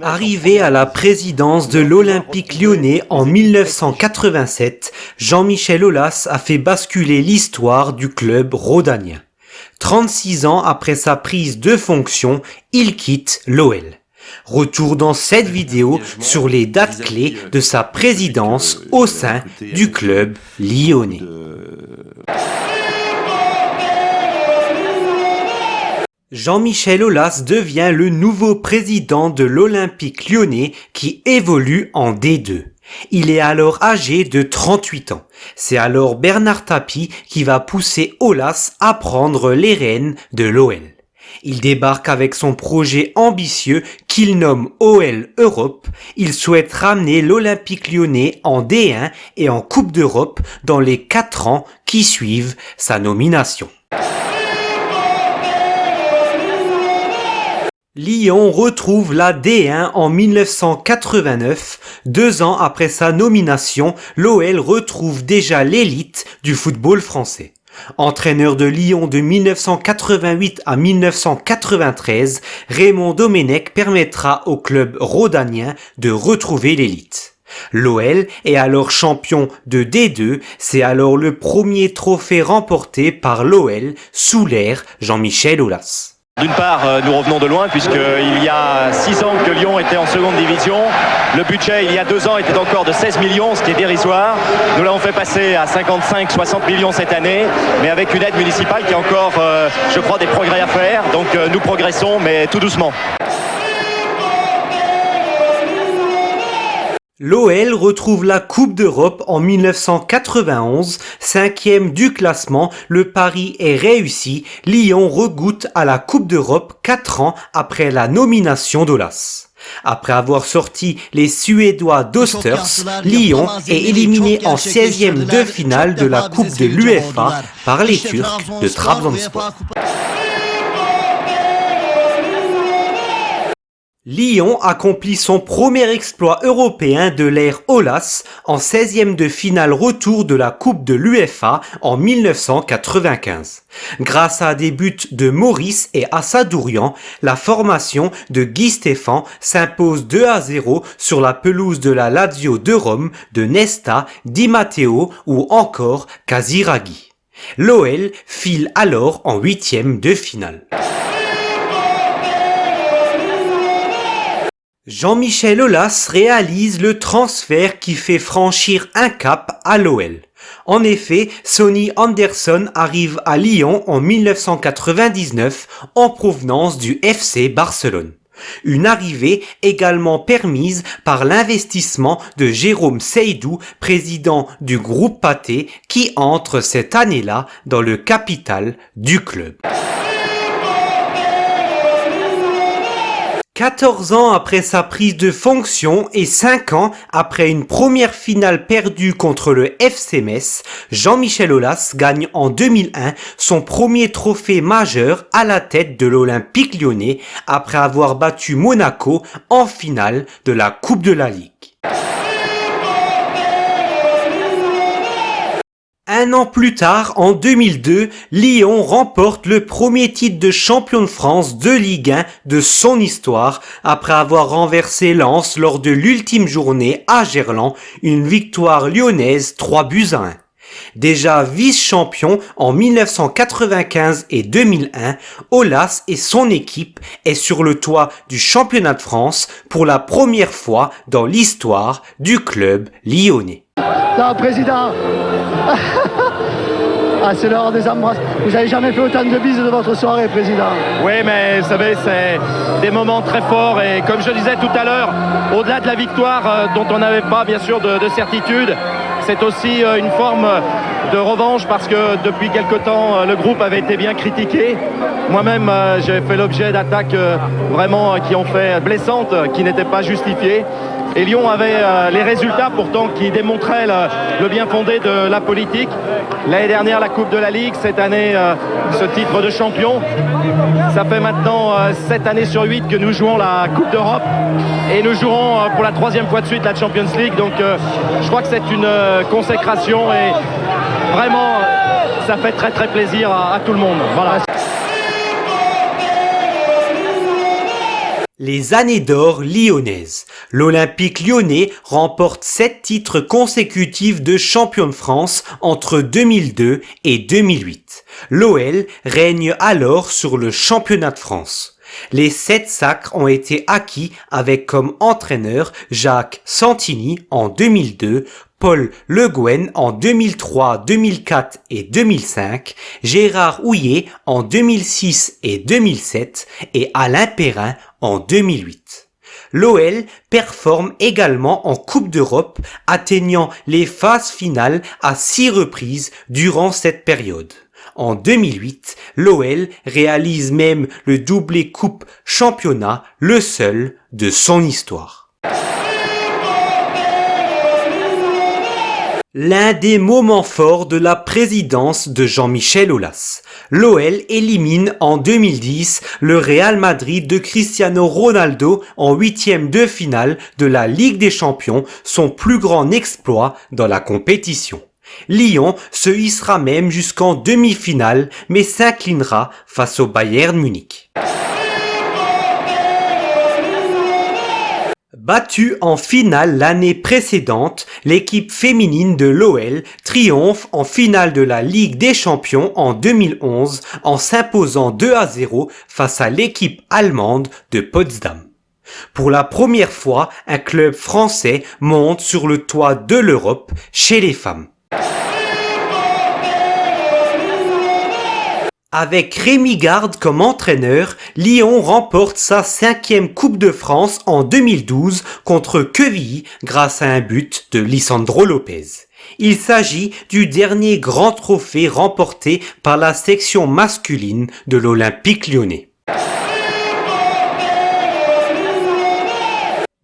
Arrivé à la présidence de l'Olympique lyonnais en 1987, Jean-Michel Aulas a fait basculer l'histoire du club rhodanien. 36 ans après sa prise de fonction, il quitte l'OL. Retour dans cette vidéo sur les dates clés de sa présidence au sein du club lyonnais. Jean-Michel Aulas devient le nouveau président de l'Olympique lyonnais qui évolue en D2. Il est alors âgé de 38 ans. C'est alors Bernard Tapie qui va pousser Aulas à prendre les rênes de l'OL. Il débarque avec son projet ambitieux qu'il nomme OL Europe. Il souhaite ramener l'Olympique lyonnais en D1 et en Coupe d'Europe dans les 4 ans qui suivent sa nomination. Lyon retrouve la D1 en 1989. 2 ans après sa nomination, l'OL retrouve déjà l'élite du football français. Entraîneur de Lyon de 1988 à 1993, Raymond Domenech permettra au club rhodanien de retrouver l'élite. L'OL est alors champion de D2, c'est alors le premier trophée remporté par l'OL sous l'ère Jean-Michel Aulas. D'une part, nous revenons de loin puisqu'il y a 6 ans que Lyon était en seconde division. Le budget, il y a 2 ans, était encore de 16 millions, ce qui est dérisoire. Nous l'avons fait passer à 55-60 millions cette année, mais avec une aide municipale qui a encore, je crois, des progrès à faire. Donc nous progressons, mais tout doucement. L'OL retrouve la Coupe d'Europe en 1991, 5e du classement, le pari est réussi, Lyon regoute à la Coupe d'Europe 4 ans après la nomination d'Aulas. Après avoir sorti les Suédois d'Osters, Lyon est éliminé en 16e de finale de la Coupe de l'UEFA par les Turcs de Trabzonspor. Lyon accomplit son premier exploit européen de l'ère Aulas en 16e de finale retour de la Coupe de l'UEFA en 1995. Grâce à des buts de Maurice et Assadourian, la formation de Guy Stéphane s'impose 2-0 sur la pelouse de la Lazio de Rome de Nesta, Di Matteo ou encore Casiraghi. L'OL file alors en 8e de finale. Jean-Michel Aulas réalise le transfert qui fait franchir un cap à l'OL. En effet, Sonny Anderson arrive à Lyon en 1999 en provenance du FC Barcelone. Une arrivée également permise par l'investissement de Jérôme Seydou, président du groupe Pathé, qui entre cette année-là dans le capital du club. 14 ans après sa prise de fonction et 5 ans après une première finale perdue contre le FC Metz, Jean-Michel Aulas gagne en 2001 son premier trophée majeur à la tête de l'Olympique lyonnais après avoir battu Monaco en finale de la Coupe de la Ligue. Un an plus tard, en 2002, Lyon remporte le premier titre de champion de France de Ligue 1 de son histoire après avoir renversé Lens lors de l'ultime journée à Gerland, une victoire lyonnaise 3-1. Déjà vice-champion en 1995 et 2001, Aulas et son équipe est sur le toit du championnat de France pour la première fois dans l'histoire du club lyonnais. Non, président. Ah, c'est l'heure des embrasses. Vous n'avez jamais fait autant de bises de votre soirée, président. Oui, mais vous savez, c'est des moments très forts et comme je disais tout à l'heure, au-delà de la victoire dont on n'avait pas bien sûr de certitude, c'est aussi une forme de revanche parce que depuis quelque temps, le groupe avait été bien critiqué. Moi-même, j'ai fait l'objet d'attaques vraiment qui ont fait blessantes, qui n'étaient pas justifiées. Et Lyon avait les résultats pourtant qui démontraient le bien fondé de la politique. L'année dernière, la Coupe de la Ligue. Cette année, ce titre de champion. Ça fait maintenant 7 années sur 8 que nous jouons la Coupe d'Europe. Et nous jouerons pour la 3e fois de suite la Champions League. Donc je crois que c'est une consécration et vraiment, ça fait très très plaisir à tout le monde. Voilà. Les années d'or lyonnaises. L'Olympique lyonnais remporte 7 titres consécutifs de champion de France entre 2002 et 2008. L'OL règne alors sur le championnat de France. Les 7 sacres ont été acquis avec comme entraîneur Jacques Santini en 2002, Paul Le Guen en 2003, 2004 et 2005, Gérard Houllier en 2006 et 2007 et Alain Perrin en 2008. L'OL performe également en Coupe d'Europe, atteignant les phases finales à 6 reprises durant cette période. En 2008, l'OL réalise même le doublé Coupe Championnat, le seul de son histoire. L'un des moments forts de la présidence de Jean-Michel Aulas. L'OL élimine en 2010 le Real Madrid de Cristiano Ronaldo en 8e de finale de la Ligue des Champions, son plus grand exploit dans la compétition. Lyon se hissera même jusqu'en demi-finale, mais s'inclinera face au Bayern Munich. Battue en finale l'année précédente, l'équipe féminine de l'OL triomphe en finale de la Ligue des Champions en 2011 en s'imposant 2-0 face à l'équipe allemande de Potsdam. Pour la première fois, un club français monte sur le toit de l'Europe chez les femmes. Avec Rémi Garde comme entraîneur, Lyon remporte sa 5e Coupe de France en 2012 contre Quevilly grâce à un but de Lisandro Lopez. Il s'agit du dernier grand trophée remporté par la section masculine de l'Olympique lyonnais.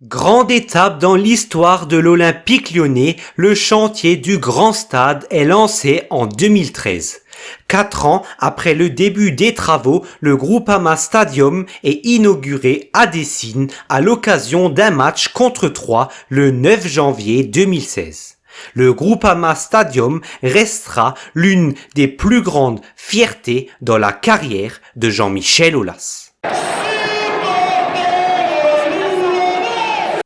Grande étape dans l'histoire de l'Olympique lyonnais, le chantier du Grand Stade est lancé en 2013. 4 ans après le début des travaux, le Groupama Stadium est inauguré à Dessine à l'occasion d'un match contre Troyes le 9 janvier 2016. Le Groupama Stadium restera l'une des plus grandes fiertés dans la carrière de Jean-Michel Aulas.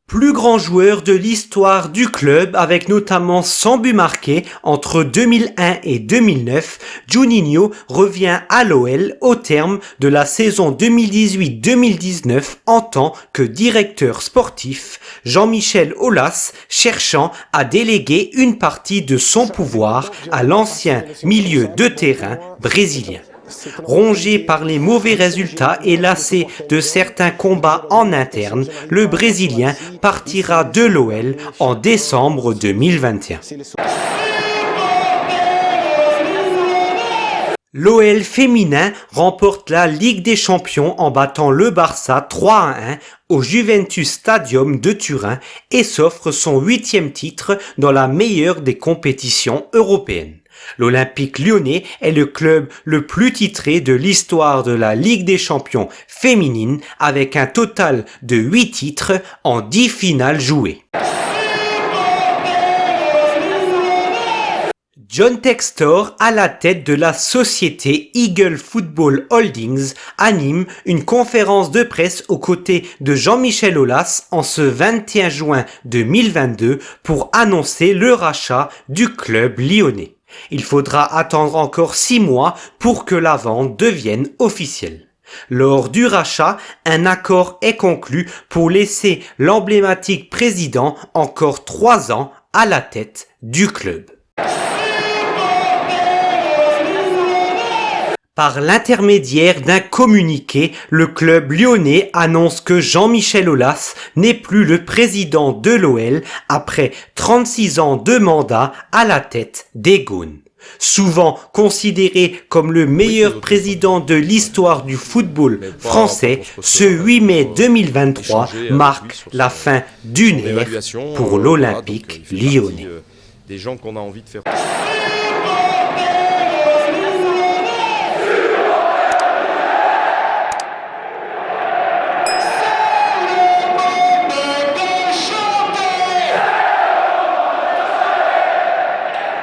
Plus grand joueur de l'histoire du club avec notamment 100 buts marqués entre 2001 et 2009, Juninho revient à l'OL au terme de la saison 2018-2019 en tant que directeur sportif, Jean-Michel Aulas cherchant à déléguer une partie de son pouvoir à l'ancien milieu de terrain brésilien. Rongé par les mauvais résultats et lassé de certains combats en interne, le Brésilien partira de l'OL en décembre 2021. L'OL féminin remporte la Ligue des Champions en battant le Barça 3-1 au Juventus Stadium de Turin et s'offre son 8e titre dans la meilleure des compétitions européennes. L'Olympique lyonnais est le club le plus titré de l'histoire de la Ligue des Champions féminine avec un total de 8 titres en 10 finales jouées. John Textor, à la tête de la société Eagle Football Holdings, anime une conférence de presse aux côtés de Jean-Michel Aulas en ce 21 juin 2022 pour annoncer le rachat du club lyonnais. Il faudra attendre encore 6 mois pour que la vente devienne officielle. Lors du rachat, un accord est conclu pour laisser l'emblématique président encore 3 ans à la tête du club. Par l'intermédiaire d'un communiqué, le club lyonnais annonce que Jean-Michel Aulas n'est plus le président de l'OL après 36 ans de mandat à la tête des Gaunes. Souvent considéré comme le meilleur président de l'histoire du football français, ce 8 mai 2023 marque la fin d'une ère pour l'Olympique lyonnais. Des gens qu'on a envie de faire